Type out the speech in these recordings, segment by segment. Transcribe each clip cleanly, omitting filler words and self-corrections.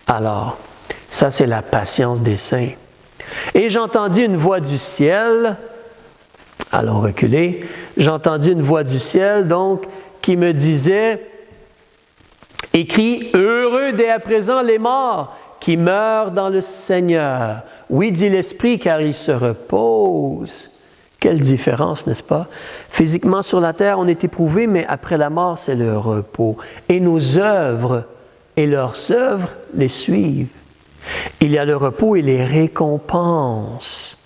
Alors, ça c'est la patience des saints. Et j'entendis une voix du ciel, allons reculer, j'entendis une voix du ciel donc qui me disait, écrit, heureux dès à présent les morts qui meurent dans le Seigneur. Oui, dit l'Esprit, car il se repose. Quelle différence, n'est-ce pas? Physiquement sur la terre, on est éprouvé, mais après la mort, c'est le repos. Et nos œuvres et leurs œuvres les suivent. Il y a le repos et les récompenses.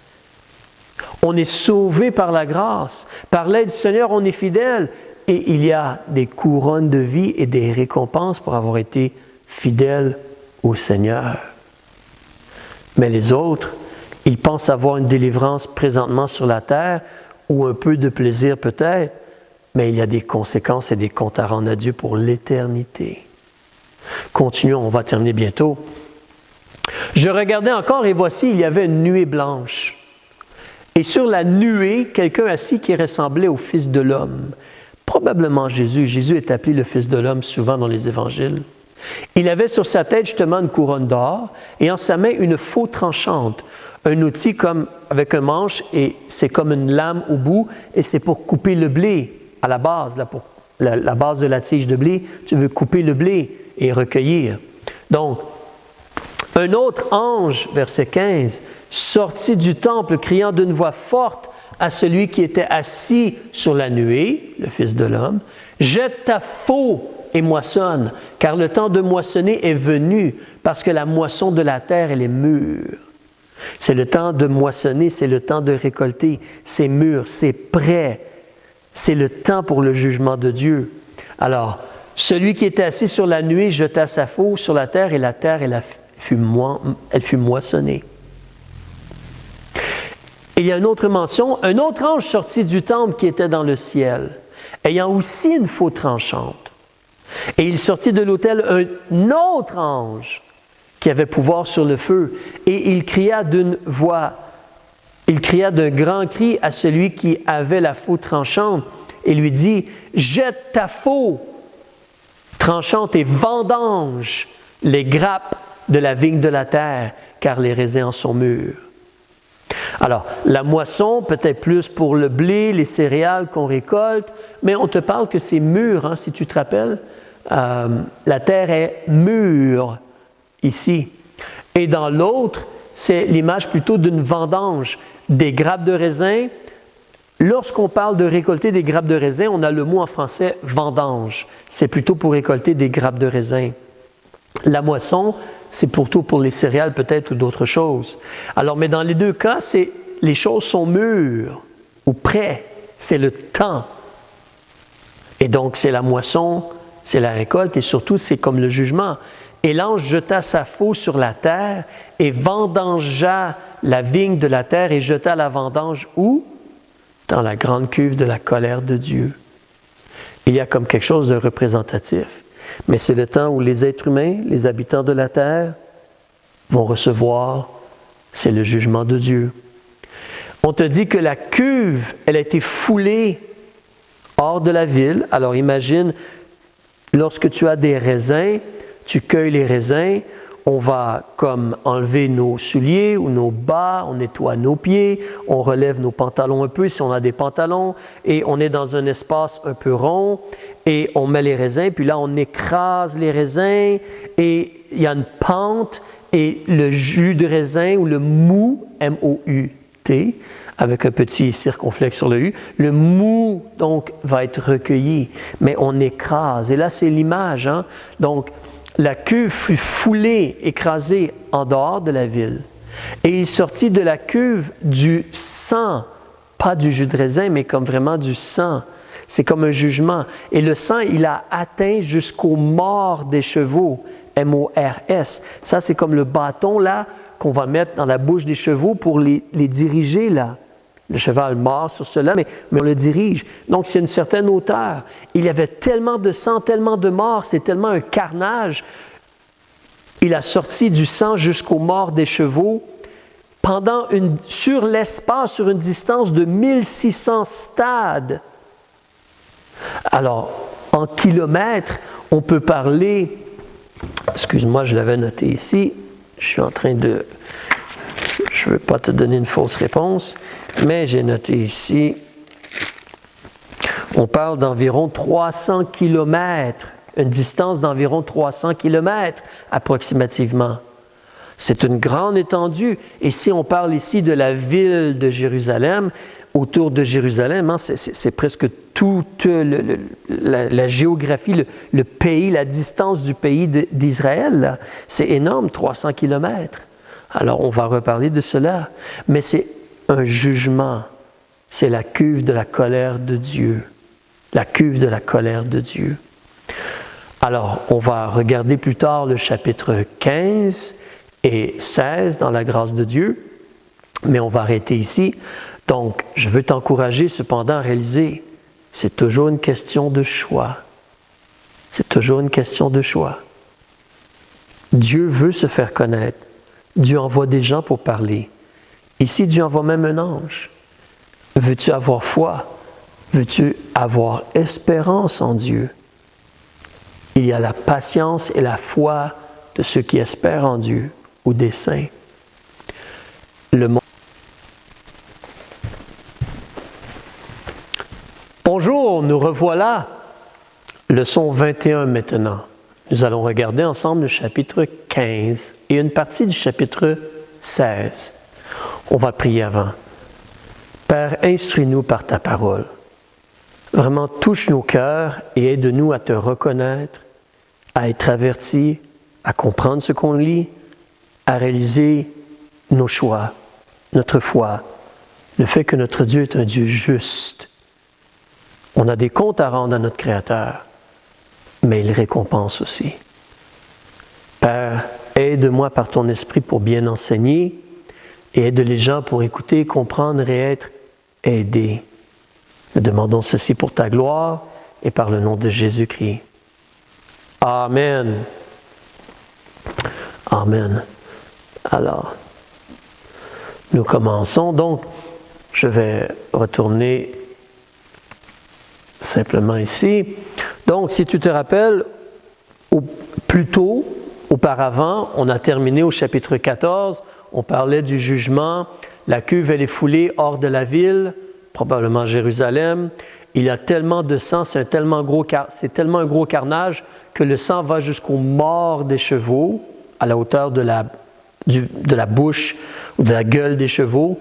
On est sauvé par la grâce. Par l'aide du Seigneur, on est fidèle. Et il y a des couronnes de vie et des récompenses pour avoir été fidèle au Seigneur. Mais les autres, ils pensent avoir une délivrance présentement sur la terre ou un peu de plaisir peut-être, mais il y a des conséquences et des comptes à rendre à Dieu pour l'éternité. Continuons, on va terminer bientôt. Je regardais encore et voici, il y avait une nuée blanche. Et sur la nuée, quelqu'un assis qui ressemblait au Fils de l'homme. Probablement Jésus. Jésus est appelé le Fils de l'homme souvent dans les évangiles. Il avait sur sa tête justement une couronne d'or et en sa main une faux tranchante, un outil comme avec un manche et c'est comme une lame au bout et c'est pour couper le blé à la base, là, pour la base de la tige de blé, tu veux couper le blé et recueillir. Donc, un autre ange, verset 15, sortit du temple criant d'une voix forte à celui qui était assis sur la nuée, le Fils de l'homme, « Jette ta faux et moissonne, car le temps de moissonner est venu, parce que la moisson de la terre, elle est mûre. » C'est le temps de moissonner, c'est le temps de récolter, c'est mûr, c'est prêt, c'est le temps pour le jugement de Dieu. Alors, celui qui était assis sur la nuée jeta sa faux sur la terre, et la terre, elle fut moissonnée. Il y a une autre mention, un autre ange sortit du temple qui était dans le ciel, ayant aussi une faux tranchante. Et il sortit de l'autel un autre ange qui avait pouvoir sur le feu, et il cria d'une voix, il cria d'un grand cri à celui qui avait la faux tranchante, et lui dit, « Jette ta faux tranchante et vendange les grappes de la vigne de la terre, car les raisins en sont mûrs. » Alors, la moisson, peut-être plus pour le blé, les céréales qu'on récolte, mais on te parle que c'est mûr, hein, si tu te rappelles. La terre est mûre ici. Et dans l'autre, c'est l'image plutôt d'une vendange, des grappes de raisin. Lorsqu'on parle de récolter des grappes de raisin, on a le mot en français vendange. C'est plutôt pour récolter des grappes de raisin. La moisson, c'est plutôt pour les céréales peut-être ou d'autres choses. Alors, mais dans les deux cas, les choses sont mûres ou prêtes. C'est le temps. Et donc, c'est la moisson, c'est la récolte et surtout, c'est comme le jugement. Et l'ange jeta sa faux sur la terre et vendangea la vigne de la terre et jeta la vendange où? Dans la grande cuve de la colère de Dieu. Il y a comme quelque chose de représentatif. Mais c'est le temps où les êtres humains, les habitants de la terre, vont recevoir, c'est le jugement de Dieu. On te dit que la cuve, elle a été foulée hors de la ville. Alors imagine, lorsque tu as des raisins, tu cueilles les raisins, on va comme enlever nos souliers ou nos bas, on nettoie nos pieds, on relève nos pantalons un peu si on a des pantalons et on est dans un espace un peu rond et on met les raisins, puis là on écrase les raisins et il y a une pente et le jus de raisin ou le mou, M-O-U-T, avec un petit circonflexe sur le U, le mou donc va être recueilli, mais on écrase et là c'est l'image, hein? Donc la cuve fut foulée, écrasée en dehors de la ville. Et il sortit de la cuve du sang, pas du jus de raisin, mais comme vraiment du sang. C'est comme un jugement. Et le sang, il a atteint jusqu'aux morts des chevaux, M-O-R-S. Ça, c'est comme le bâton, là, qu'on va mettre dans la bouche des chevaux pour les diriger, là. Le cheval mord sur cela, mais on le dirige. Donc, c'est une certaine hauteur. Il y avait tellement de sang, tellement de morts, c'est tellement un carnage. Il a sorti du sang jusqu'aux morts des chevaux sur l'espace, sur une distance de 1600 stades. Alors, en kilomètres, on peut parler Excuse-moi, je l'avais noté ici. Je suis en train de... Je ne veux pas te donner une fausse réponse, mais j'ai noté ici, on parle d'environ 300 kilomètres, une distance d'environ 300 kilomètres approximativement. C'est une grande étendue. Et si on parle ici de la ville de Jérusalem, autour de Jérusalem, hein, c'est presque toute la géographie, le pays, la distance du pays d'Israël. C'est énorme, 300 kilomètres. Alors, on va reparler de cela. Mais c'est un jugement. C'est la cuve de la colère de Dieu. La cuve de la colère de Dieu. Alors, on va regarder plus tard le chapitre 15 et 16 dans la grâce de Dieu. Mais on va arrêter ici. Donc, je veux t'encourager cependant à réaliser, c'est toujours une question de choix. C'est toujours une question de choix. Dieu veut se faire connaître. Dieu envoie des gens pour parler. Ici, Dieu envoie même un ange. Veux-tu avoir foi? Veux-tu avoir espérance en Dieu? Il y a la patience et la foi de ceux qui espèrent en Dieu ou des saints. Bonjour, nous revoilà. Leçon 21 maintenant. Nous allons regarder ensemble le chapitre 15 et une partie du chapitre 16. On va prier avant. Père, instruis-nous par ta parole. Vraiment, touche nos cœurs et aide-nous à te reconnaître, à être avertis, à comprendre ce qu'on lit, à réaliser nos choix, notre foi, le fait que notre Dieu est un Dieu juste. On a des comptes à rendre à notre Créateur, mais il récompense aussi. Père, aide-moi par ton esprit pour bien enseigner et aide les gens pour écouter, comprendre et être aidés. Nous demandons ceci pour ta gloire et par le nom de Jésus-Christ. Amen. Amen. Alors, nous commençons. Donc, je vais retourner simplement ici. Donc, si tu te rappelles, plus tôt, auparavant, on a terminé au chapitre 14, on parlait du jugement, la cuve elle est foulée hors de la ville, probablement Jérusalem. Il y a tellement de sang, c'est tellement un gros carnage que le sang va jusqu'aux morts des chevaux, à la hauteur de la bouche ou de la gueule des chevaux.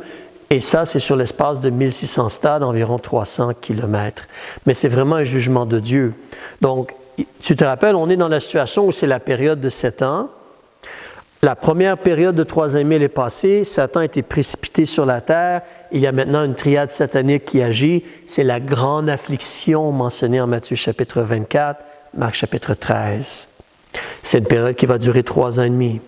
Et ça, c'est sur l'espace de 1600 stades, environ 300 kilomètres. Mais c'est vraiment un jugement de Dieu. Donc, tu te rappelles, on est dans la situation où c'est la période de 7 ans. La première période de 3 000 est passée, Satan a été précipité sur la terre. Il y a maintenant une triade satanique qui agit. C'est la grande affliction mentionnée en Matthieu chapitre 24, Marc chapitre 13. C'est une période qui va durer 3 ans et demi.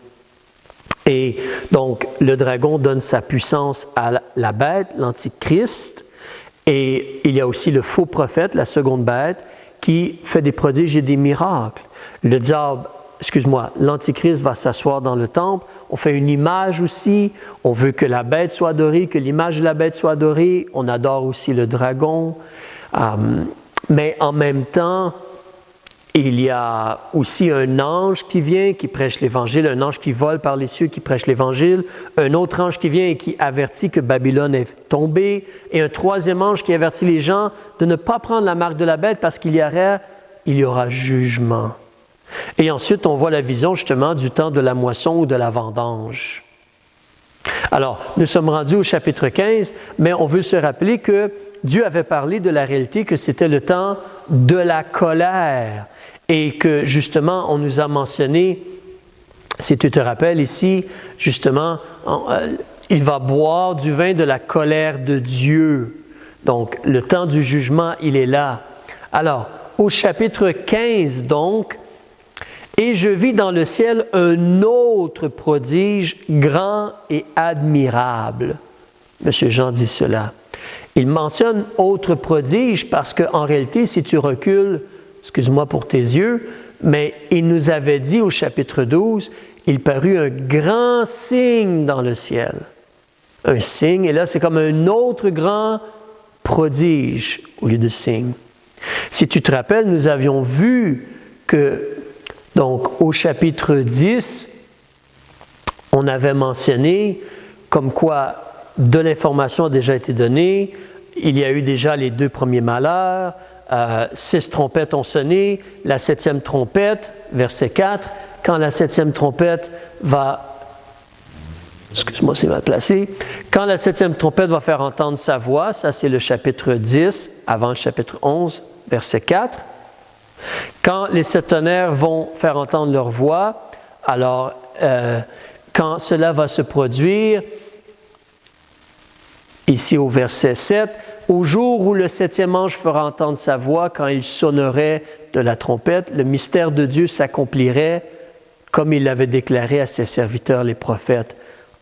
Et donc, le dragon donne sa puissance à la bête, l'Antichrist, et il y a aussi le faux prophète, la seconde bête, qui fait des prodiges et des miracles. Le diable, l'Antichrist va s'asseoir dans le temple, on fait une image aussi, on veut que la bête soit adorée, que l'image de la bête soit adorée, on adore aussi le dragon, mais en même temps, il y a aussi un ange qui vient, qui prêche l'Évangile, un ange qui vole par les cieux, qui prêche l'Évangile, un autre ange qui vient et qui avertit que Babylone est tombée, et un troisième ange qui avertit les gens de ne pas prendre la marque de la bête parce qu'il y aura jugement. Et ensuite, on voit la vision justement du temps de la moisson ou de la vendange. Alors, nous sommes rendus au chapitre 15, mais on veut se rappeler que Dieu avait parlé de la réalité que c'était le temps de la colère. Et que justement, on nous a mentionné, si tu te rappelles ici, justement, il va boire du vin de la colère de Dieu. Donc, le temps du jugement, il est là. Alors, au chapitre 15, donc, « Et je vis dans le ciel un autre prodige grand et admirable. » Monsieur Jean dit cela. Il mentionne « autre prodige » parce qu'en réalité, si tu recules, excuse-moi pour tes yeux, mais il nous avait dit au chapitre 12, il parut un grand signe dans le ciel. Un signe, et là c'est comme un autre grand prodige au lieu de signe. Si tu te rappelles, nous avions vu que Donc, au chapitre 10, on avait mentionné comme quoi de l'information a déjà été donnée, il y a eu déjà les 2 premiers malheurs, 6 trompettes ont sonné, la 7e trompette, verset 4, quand la 7e trompette va... Excuse-moi, c'est mal placé. Quand la 7e trompette va faire entendre sa voix, ça c'est le chapitre 10, avant le chapitre 11, verset 4. Quand les 7 tonnerres vont faire entendre leur voix, alors quand cela va se produire, ici au verset 7, au jour où le 7e ange fera entendre sa voix, quand il sonnerait de la trompette, le mystère de Dieu s'accomplirait comme il l'avait déclaré à ses serviteurs les prophètes.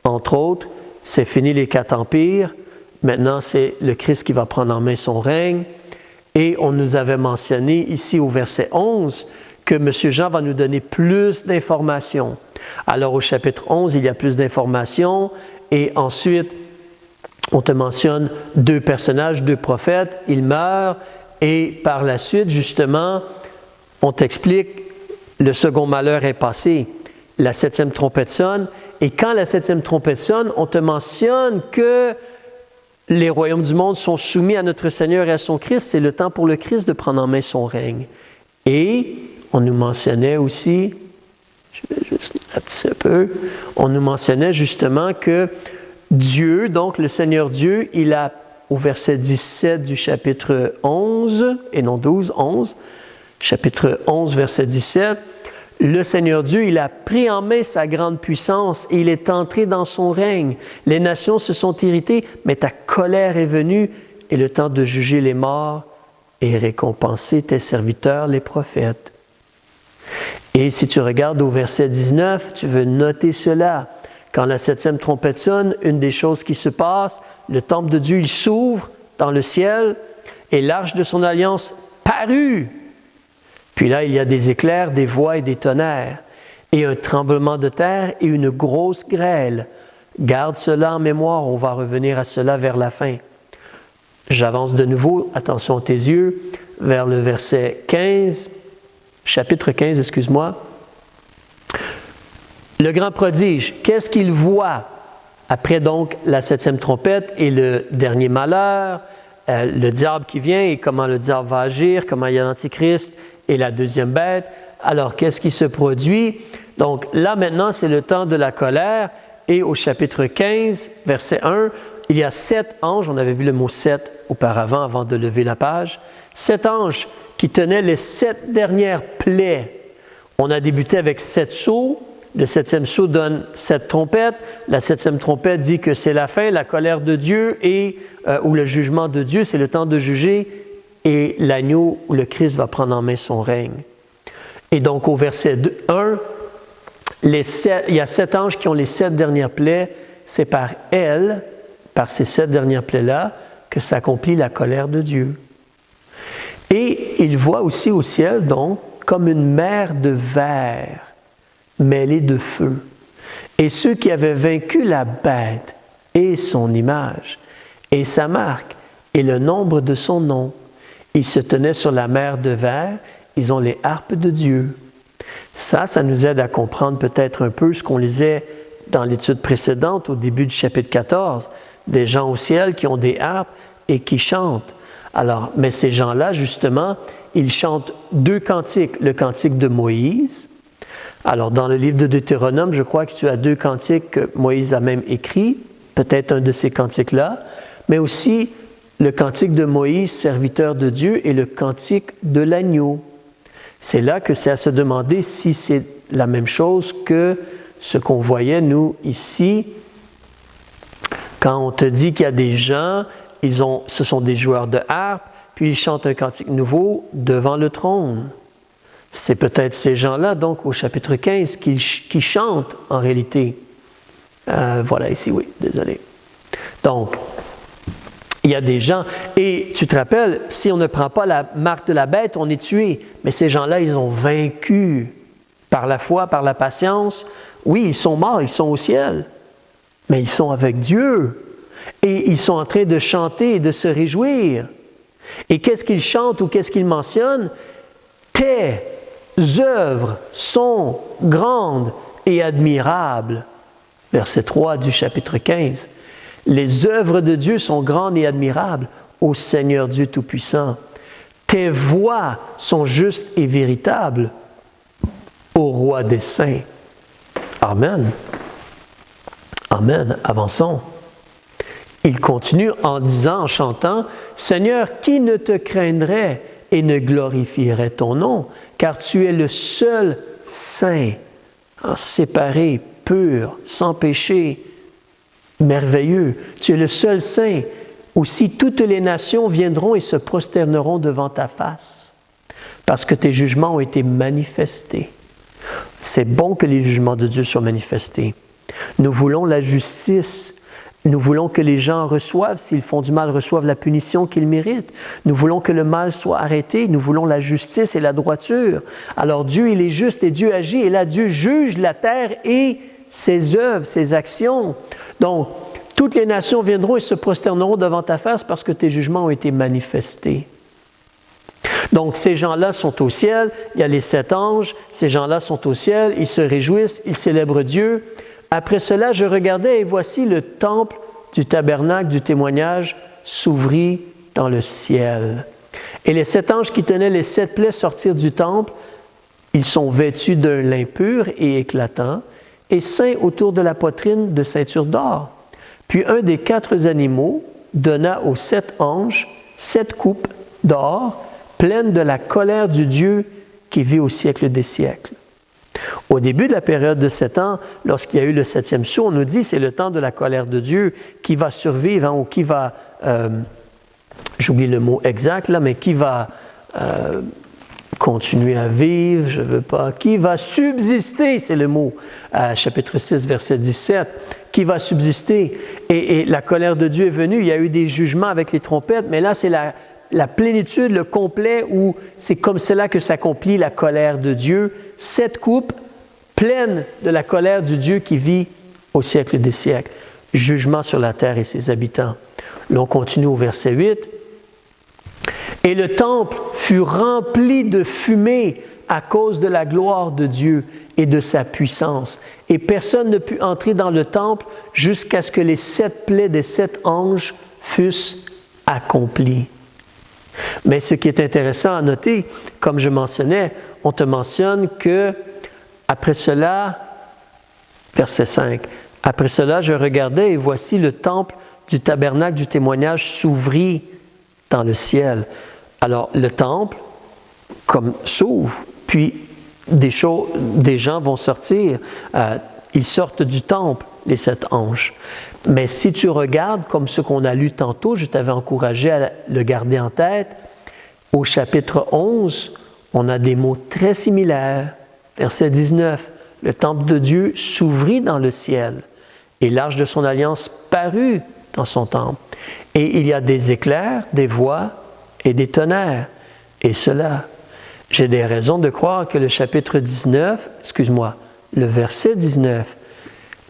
Entre autres, c'est fini les 4 empires, maintenant c'est le Christ qui va prendre en main son règne. Et on nous avait mentionné ici au verset 11 que M. Jean va nous donner plus d'informations. Alors au chapitre 11, il y a plus d'informations et ensuite, on te mentionne 2 personnages, 2 prophètes, ils meurent et par la suite, justement, on t'explique le second malheur est passé, la 7e trompette sonne et quand la 7e trompette sonne, on te mentionne que les royaumes du monde sont soumis à notre Seigneur et à son Christ. C'est le temps pour le Christ de prendre en main son règne. Et on nous mentionnait aussi, je vais juste rapetisser un peu, on nous mentionnait justement que Dieu, donc le Seigneur Dieu, il a, au verset 17 du chapitre 11, et non 12, 11, chapitre 11, verset 17, le Seigneur Dieu, il a pris en main sa grande puissance et il est entré dans son règne. Les nations se sont irritées, mais ta colère est venue et le temps de juger les morts et récompenser tes serviteurs, les prophètes. Et si tu regardes au verset 19, tu veux noter cela. Quand la 7e trompette sonne, une des choses qui se passe, le temple de Dieu, il s'ouvre dans le ciel et l'arche de son alliance parut. Puis là, il y a des éclairs, des voix et des tonnerres, et un tremblement de terre et une grosse grêle. Garde cela en mémoire, on va revenir à cela vers la fin. J'avance de nouveau, attention à tes yeux, vers le verset 15, chapitre 15, excuse-moi. Le grand prodige, qu'est-ce qu'il voit après donc la 7e trompette et le dernier malheur, le diable qui vient et comment le diable va agir, comment il y a l'Antichrist et la 2e bête. Alors, qu'est-ce qui se produit? Donc là, maintenant, c'est le temps de la colère. Et au chapitre 15, verset 1, il y a 7 anges, on avait vu le mot 7 auparavant, avant de lever la page, 7 anges qui tenaient les 7 dernières plaies. On a débuté avec 7 sceaux. Le 7e sceau donne 7 trompettes. La 7e trompette dit que c'est la fin, la colère de Dieu ou le jugement de Dieu, c'est le temps de juger. Et l'agneau ou le Christ va prendre en main son règne. Et donc au verset 1, il y a 7 anges qui ont les 7 dernières plaies. C'est par elles, par ces 7 dernières plaies-là, que s'accomplit la colère de Dieu. Et il voit aussi au ciel, donc, comme une mer de verre mêlée de feu. Et ceux qui avaient vaincu la bête et son image, et sa marque, et le nombre de son nom, ils se tenaient sur la mer de verre, ils ont les harpes de Dieu. Ça nous aide à comprendre peut-être un peu ce qu'on lisait dans l'étude précédente, au début du chapitre 14, des gens au ciel qui ont des harpes et qui chantent. Alors, mais ces gens-là, justement, ils chantent 2 cantiques. Le cantique de Moïse. Alors, dans le livre de Deutéronome, je crois que tu as 2 cantiques que Moïse a même écrits, peut-être un de ces cantiques-là, mais aussi le cantique de Moïse, serviteur de Dieu, et le cantique de l'agneau. C'est là que c'est à se demander si c'est la même chose que ce qu'on voyait, nous, ici, quand on te dit qu'il y a des gens, ce sont des joueurs de harpe, puis ils chantent un cantique nouveau devant le trône. C'est peut-être ces gens-là, donc, au chapitre 15, qui chantent en réalité. Voilà, ici, oui, désolé. Donc, il y a des gens, et tu te rappelles, si on ne prend pas la marque de la bête, on est tué. Mais ces gens-là, ils ont vaincu par la foi, par la patience. Oui, ils sont morts, ils sont au ciel, mais ils sont avec Dieu. Et ils sont en train de chanter et de se réjouir. Et qu'est-ce qu'ils chantent ou qu'est-ce qu'ils mentionnent? Tes œuvres sont grandes et admirables. Verset 3 du chapitre 15. Les œuvres de Dieu sont grandes et admirables, ô Seigneur Dieu Tout-Puissant. Tes voies sont justes et véritables, ô Roi des saints. Amen. Amen. Avançons. Il continue en disant, en chantant, « Seigneur, qui ne te craindrait et ne glorifierait ton nom, car tu es le seul saint, séparé, pur, sans péché, merveilleux. Tu es le seul saint. Aussi toutes les nations viendront et se prosterneront devant ta face, parce que tes jugements ont été manifestés. » C'est bon que les jugements de Dieu soient manifestés. Nous voulons la justice. Nous voulons que les gens reçoivent, s'ils font du mal, reçoivent la punition qu'ils méritent. Nous voulons que le mal soit arrêté. Nous voulons la justice et la droiture. Alors Dieu, il est juste et Dieu agit. Et là, Dieu juge la terre et ses œuvres, ses actions. Donc, toutes les nations viendront et se prosterneront devant ta face parce que tes jugements ont été manifestés. Donc, ces gens-là sont au ciel. Il y a les 7 anges. Ces gens-là sont au ciel. Ils se réjouissent. Ils célèbrent Dieu. Après cela, je regardais et voici le temple du tabernacle du témoignage s'ouvrit dans le ciel. Et les 7 anges qui tenaient les 7 plaies sortirent du temple. Ils sont vêtus d'un lin pur et éclatant, et ceints autour de la poitrine de ceintures d'or. Puis un des 4 animaux donna aux 7 anges 7 coupes d'or pleines de la colère du Dieu qui vit au siècle des siècles. Au début de la période de 7 ans, lorsqu'il y a eu le 7e sceau, on nous dit que c'est le temps de la colère de Dieu qui va survivre, ou qui va, j'oublie le mot exact là, mais qui va continuer à vivre, je ne veux pas, qui va subsister, c'est le mot, chapitre 6, verset 17, qui va subsister. Et la colère de Dieu est venue, il y a eu des jugements avec les trompettes, mais là c'est la plénitude, le complet, où c'est comme cela que s'accomplit la colère de Dieu. 7 coupes pleines de la colère du Dieu qui vit au siècle des siècles. Jugement sur la terre et ses habitants. Là, on continue au verset 8. Et le temple fut rempli de fumée à cause de la gloire de Dieu et de sa puissance. Et personne ne put entrer dans le temple jusqu'à ce que les 7 plaies des 7 anges fussent accomplies. Mais ce qui est intéressant à noter, comme je mentionnais, on te mentionne que après cela, verset 5, « Après cela, je regardais et voici le temple du tabernacle du témoignage s'ouvrit dans le ciel. » Alors, le temple, comme s'ouvre, puis des gens vont sortir. Ils sortent du temple, les 7 anges. Mais si tu regardes, comme ce qu'on a lu tantôt, je t'avais encouragé à le garder en tête, au chapitre 11, on a des mots très similaires. Verset 19, « Le temple de Dieu s'ouvrit dans le ciel, et l'arche de son alliance parut dans son temple. Et il y a des éclairs, des voix et des tonnerres. Et cela, j'ai des raisons de croire que le chapitre 19, le verset 19,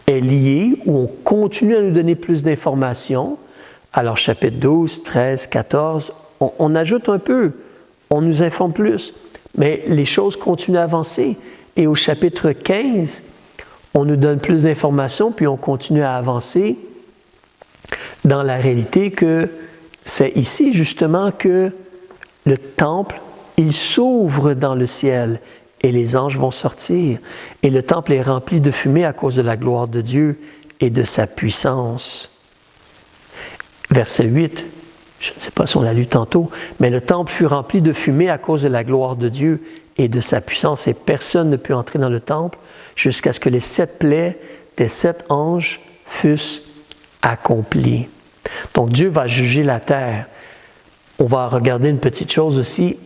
est lié, où on continue à nous donner plus d'informations. Alors, chapitre 12, 13, 14, on ajoute un peu, on nous informe plus, mais les choses continuent à avancer. Et au chapitre 15, on nous donne plus d'informations, puis on continue à avancer dans la réalité que c'est ici justement que le temple, il s'ouvre dans le ciel et les anges vont sortir. Et le temple est rempli de fumée à cause de la gloire de Dieu et de sa puissance. Verset 8, je ne sais pas si on l'a lu tantôt, mais le temple fut rempli de fumée à cause de la gloire de Dieu et de sa puissance, et personne ne put entrer dans le temple jusqu'à ce que les 7 plaies des 7 anges fussent accomplies. Donc Dieu va juger la terre. On va regarder une petite chose aussi,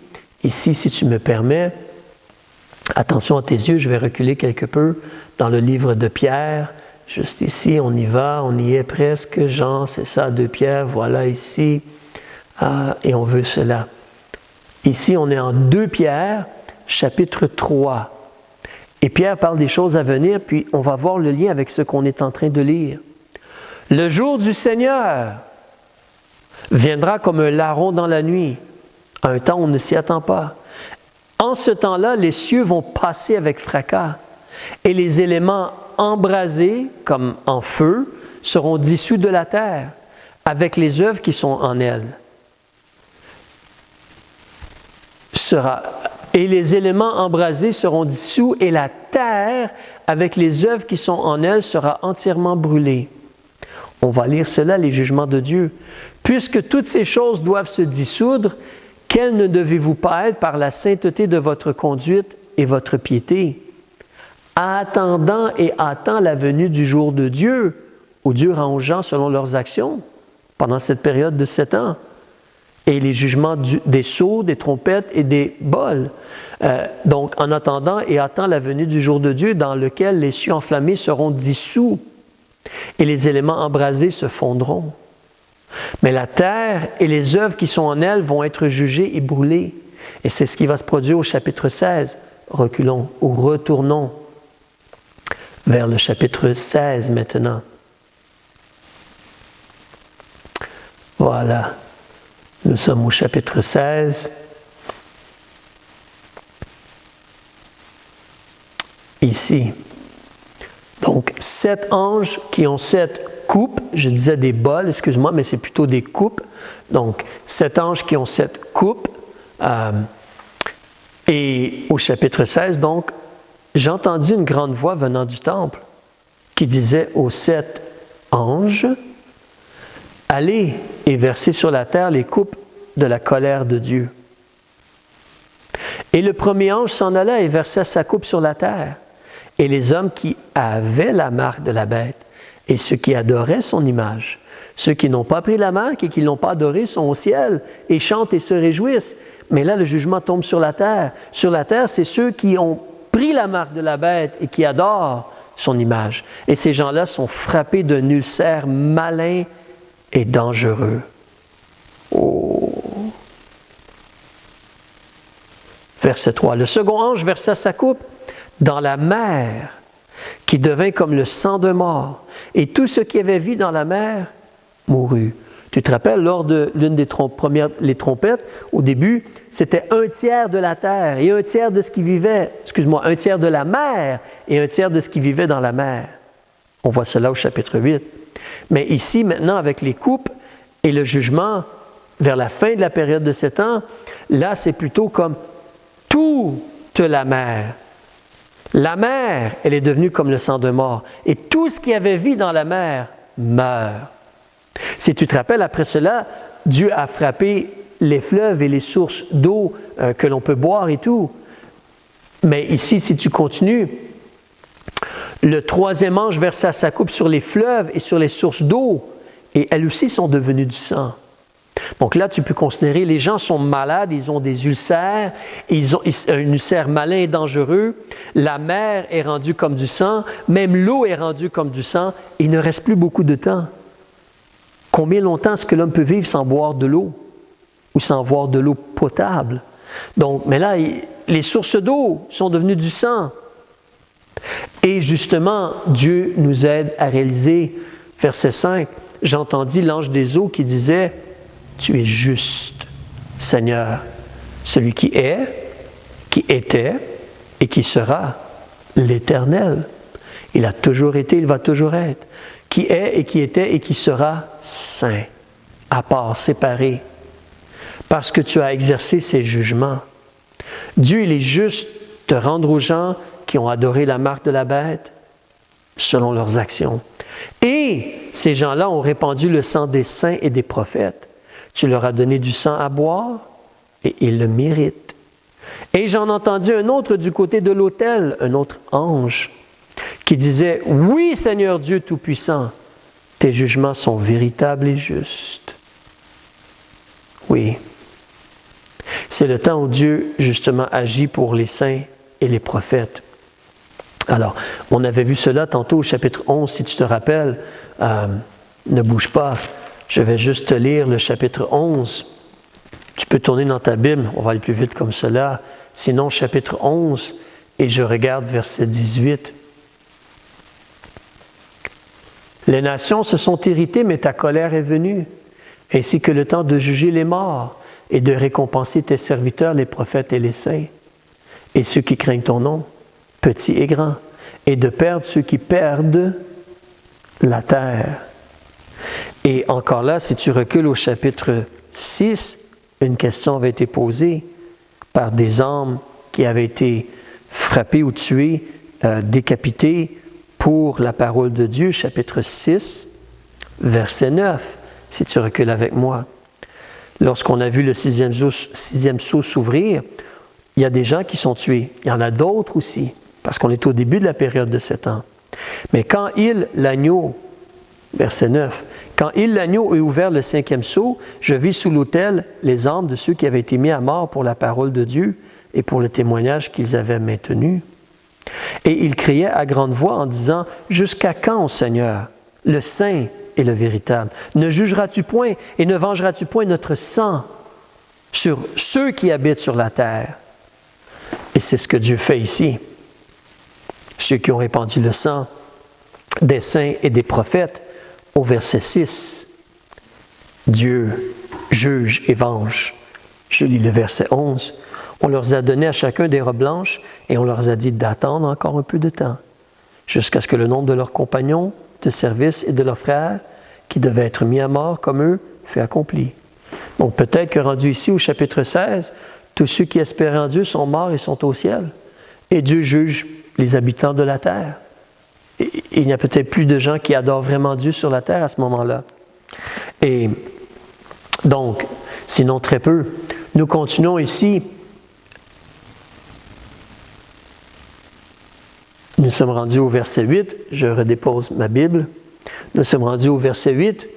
ici, si tu me permets. Attention à tes yeux, je vais reculer quelque peu dans le livre de Pierre. Juste ici, on y va, on y est presque. Jean, c'est ça, 2 Pierre, voilà ici. Et on veut cela. Ici, on est en 2 Pierre, chapitre 3. Et Pierre parle des choses à venir, puis on va voir le lien avec ce qu'on est en train de lire. Le jour du Seigneur viendra comme un larron dans la nuit, à un temps où on ne s'y attend pas. En En ce temps-là, les cieux vont passer avec fracas, et les éléments embrasés, comme en feu, seront dissous de la terre, avec les œuvres qui sont en elle. Et les éléments embrasés seront dissous, et la terre, avec les œuvres qui sont en elle, sera entièrement brûlée. On va lire cela, les jugements de Dieu. Puisque toutes ces choses doivent se dissoudre, quelles ne devez-vous pas être par la sainteté de votre conduite et votre piété, attendant et hâtant la venue du jour de Dieu, où Dieu rend aux gens selon leurs actions, pendant cette période de 7 ans, et les jugements des sceaux, des trompettes et des bols. Donc, en attendant et hâtant la venue du jour de Dieu, dans lequel les cieux enflammés seront dissous, et les éléments embrasés se fondront. Mais la terre et les œuvres qui sont en elle vont être jugées et brûlées. Et c'est ce qui va se produire au chapitre 16. Reculons ou retournons vers le chapitre 16 maintenant. Voilà. Nous sommes au chapitre 16. Ici. Donc, 7 anges qui ont 7 coupes. Je disais des bols, excuse-moi, mais c'est plutôt des coupes. Donc, 7 anges qui ont 7 coupes. Et au chapitre 16, donc, j'ai entendu une grande voix venant du temple qui disait aux 7 anges, « Allez et versez sur la terre les coupes de la colère de Dieu. » Et le premier ange s'en alla et versa sa coupe sur la terre. Et les hommes qui avaient la marque de la bête et ceux qui adoraient son image, ceux qui n'ont pas pris la marque et qui ne l'ont pas adoré sont au ciel et chantent et se réjouissent. Mais là, le jugement tombe sur la terre. Sur la terre, c'est ceux qui ont pris la marque de la bête et qui adorent son image. Et ces gens-là sont frappés d'un ulcère malin et dangereux. Oh. Verset 3. Le second ange versa sa coupe dans la mer, qui devint comme le sang de mort, et tout ce qui avait vie dans la mer mourut. Tu te rappelles, lors de l'une des premières les trompettes, au début, c'était 1/3 de la terre et 1/3 de ce qui vivait, 1/3 de la mer et 1/3 de ce qui vivait dans la mer. On voit cela au chapitre 8. Mais ici, maintenant, avec les coupes et le jugement, vers la fin de la période de 7 ans, là, c'est plutôt comme toute la mer. La mer, elle est devenue comme le sang de mort. Et tout ce qui avait vie dans la mer meurt. Si tu te rappelles, après cela, Dieu a frappé les fleuves et les sources d'eau que l'on peut boire et tout. Mais ici, si tu continues, le troisième ange versa sa coupe sur les fleuves et sur les sources d'eau, et elles aussi sont devenues du sang. Donc là, tu peux considérer, les gens sont malades, ils ont des ulcères, ils ont un ulcère malin et dangereux, la mer est rendue comme du sang, même l'eau est rendue comme du sang, et il ne reste plus beaucoup de temps. Combien longtemps est-ce que l'homme peut vivre sans boire de l'eau ou sans boire de l'eau potable? Donc, mais là, les sources d'eau sont devenues du sang. Et justement, Dieu nous aide à réaliser, verset 5, « J'entendis l'ange des eaux qui disait, « Tu es juste, Seigneur, celui qui est, qui était et qui sera, l'Éternel. Il a toujours été, il va toujours être. Qui est et qui était et qui sera saint, à part, séparé, parce que tu as exercé ses jugements. Dieu, il est juste de rendre aux gens qui ont adoré la marque de la bête selon leurs actions. Et ces gens-là ont répandu le sang des saints et des prophètes. Tu leur as donné du sang à boire et ils le méritent. Et j'en ai entendu un autre du côté de l'autel, un autre ange, qui disait, « Oui, Seigneur Dieu Tout-Puissant, tes jugements sont véritables et justes. » Oui. C'est le temps où Dieu, justement, agit pour les saints et les prophètes. Alors, on avait vu cela tantôt au chapitre 11, si tu te rappelles. Ne bouge pas. Je vais juste te lire le chapitre 11. Tu peux tourner dans ta Bible, on va aller plus vite comme cela. Sinon, chapitre 11, et je regarde verset 18. Les nations se sont irritées, mais ta colère est venue, ainsi que le temps de juger les morts et de récompenser tes serviteurs, les prophètes et les saints. et ceux qui craignent ton nom, petits et grands, et de perdre ceux qui perdent la terre. Et encore là, si tu recules au chapitre 6, une question avait été posée par des âmes qui avaient été frappées ou tuées, décapitées pour la parole de Dieu, chapitre 6, verset 9, si tu recules avec moi. Lorsqu'on a vu le sixième sceau s'ouvrir, il y a des gens qui sont tués. Il y en a d'autres aussi, parce qu'on est au début de la période de 7 ans. Mais quand l'agneau, verset 9, quand l'agneau, eut ouvert le cinquième sceau, je vis sous l'autel les âmes de ceux qui avaient été mis à mort pour la parole de Dieu et pour le témoignage qu'ils avaient maintenu. Et ils criaient à grande voix en disant, « Jusqu'à quand, Seigneur, le saint et le véritable? Ne jugeras-tu point et ne vengeras-tu point notre sang sur ceux qui habitent sur la terre? » Et c'est ce que Dieu fait ici. Ceux qui ont répandu le sang des saints et des prophètes, au verset 6, Dieu juge et venge. Je lis le verset 11. On leur a donné à chacun des robes blanches et on leur a dit d'attendre encore un peu de temps, jusqu'à ce que le nombre de leurs compagnons de service et de leurs frères, qui devaient être mis à mort comme eux, fût accompli. Donc peut-être que rendu ici au chapitre 16, tous ceux qui espéraient en Dieu sont morts et sont au ciel. Et Dieu juge les habitants de la terre. Et il n'y a peut-être plus de gens qui adorent vraiment Dieu sur la terre à ce moment-là. Et donc, sinon très peu. Nous continuons ici. Nous sommes rendus au verset 8. Je redépose ma Bible. Nous sommes rendus au verset 8.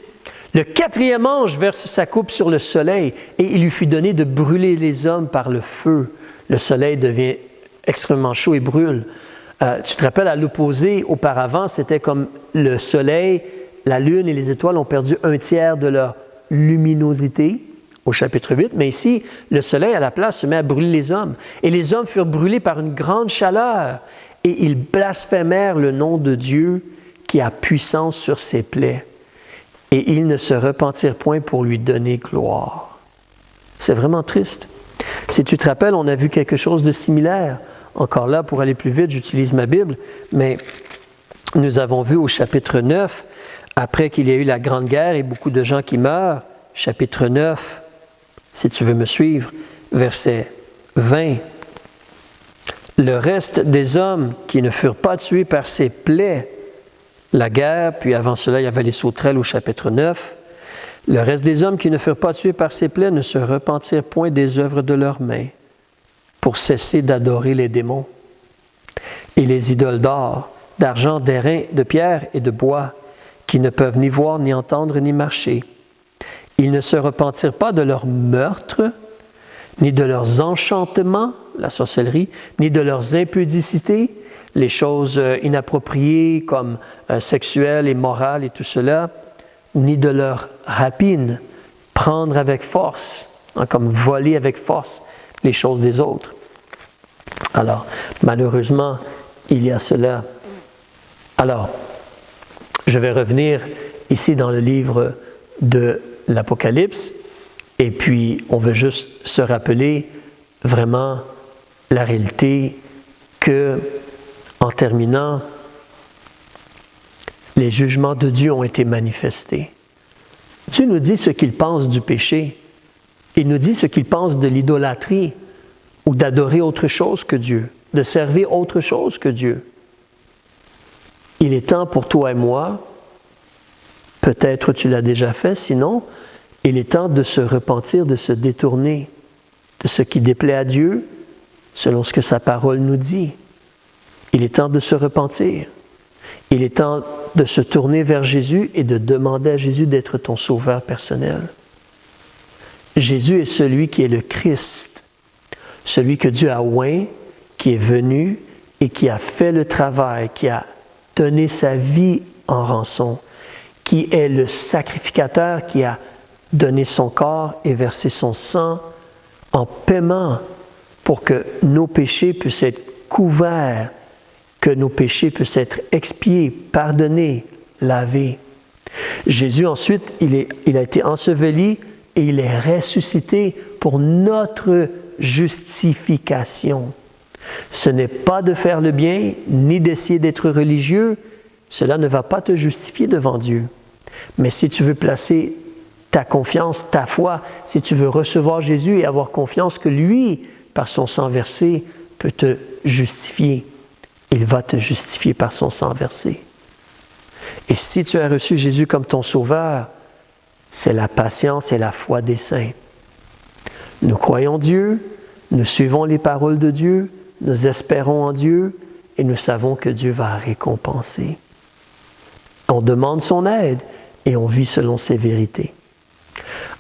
Le quatrième ange verse sa coupe sur le soleil et il lui fut donné de brûler les hommes par le feu. Le soleil devient extrêmement chaud et brûle. Tu te rappelles, à l'opposé, auparavant, c'était comme le soleil, la lune et les étoiles ont perdu un tiers de leur luminosité au chapitre 8. Mais ici, le soleil, à la place, se met à brûler les hommes. Et les hommes furent brûlés par une grande chaleur et ils blasphémèrent le nom de Dieu qui a puissance sur ses plaies. Et ils ne se repentirent point pour lui donner gloire. C'est vraiment triste. Si tu te rappelles, on a vu quelque chose de similaire. Encore là, pour aller plus vite, j'utilise ma Bible, mais nous avons vu au chapitre 9, après qu'il y a eu la Grande Guerre et beaucoup de gens qui meurent, chapitre 9, si tu veux me suivre, verset 20. Le reste des hommes qui ne furent pas tués par ces plaies, la guerre, puis avant cela, il y avait les sauterelles au chapitre 9. Le reste des hommes qui ne furent pas tués par ces plaies ne se repentirent point des œuvres de leurs mains pour cesser d'adorer les démons et les idoles d'or, d'argent, d'airain, de pierre et de bois, qui ne peuvent ni voir, ni entendre, ni marcher. Ils ne se repentirent pas de leurs meurtres, ni de leurs enchantements, la sorcellerie, ni de leurs impudicités, les choses inappropriées comme sexuelles et morales et tout cela, ni de leur rapine, prendre avec force, comme voler avec force les choses des autres. Alors, malheureusement, il y a cela. Alors, je vais revenir ici dans le livre de l'Apocalypse, et puis on veut juste se rappeler vraiment la réalité que, en terminant, les jugements de Dieu ont été manifestés. Dieu nous dit ce qu'il pense du péché. Il nous dit ce qu'il pense de l'idolâtrie ou d'adorer autre chose que Dieu, de servir autre chose que Dieu. Il est temps pour toi et moi, peut-être tu l'as déjà fait, sinon, il est temps de se repentir, de se détourner de ce qui déplaît à Dieu, selon ce que sa parole nous dit. Il est temps de se repentir. Il est temps de se tourner vers Jésus et de demander à Jésus d'être ton sauveur personnel. Jésus est celui qui est le Christ, celui que Dieu a oint, qui est venu et qui a fait le travail, qui a donné sa vie en rançon, qui est le sacrificateur, qui a donné son corps et versé son sang en paiement pour que nos péchés puissent être couverts, que nos péchés puissent être expiés, pardonnés, lavés. Jésus, ensuite, il a été enseveli et il est ressuscité pour notre justification. Ce n'est pas de faire le bien, ni d'essayer d'être religieux. Cela ne va pas te justifier devant Dieu. Mais si tu veux placer ta confiance, ta foi, si tu veux recevoir Jésus et avoir confiance que lui, par son sang versé, peut te justifier, il va te justifier par son sang versé. Et si tu as reçu Jésus comme ton sauveur, c'est la patience et la foi des saints. Nous croyons Dieu, nous suivons les paroles de Dieu, nous espérons en Dieu et nous savons que Dieu va récompenser. On demande son aide et on vit selon ses vérités.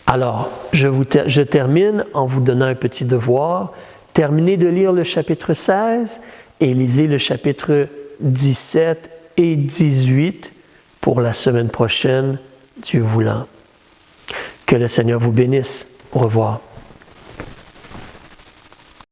Alors, je termine en vous donnant un petit devoir. Terminez de lire le chapitre 16 et lisez le chapitre 17 et 18 pour la semaine prochaine, Dieu voulant. Que le Seigneur vous bénisse. Au revoir.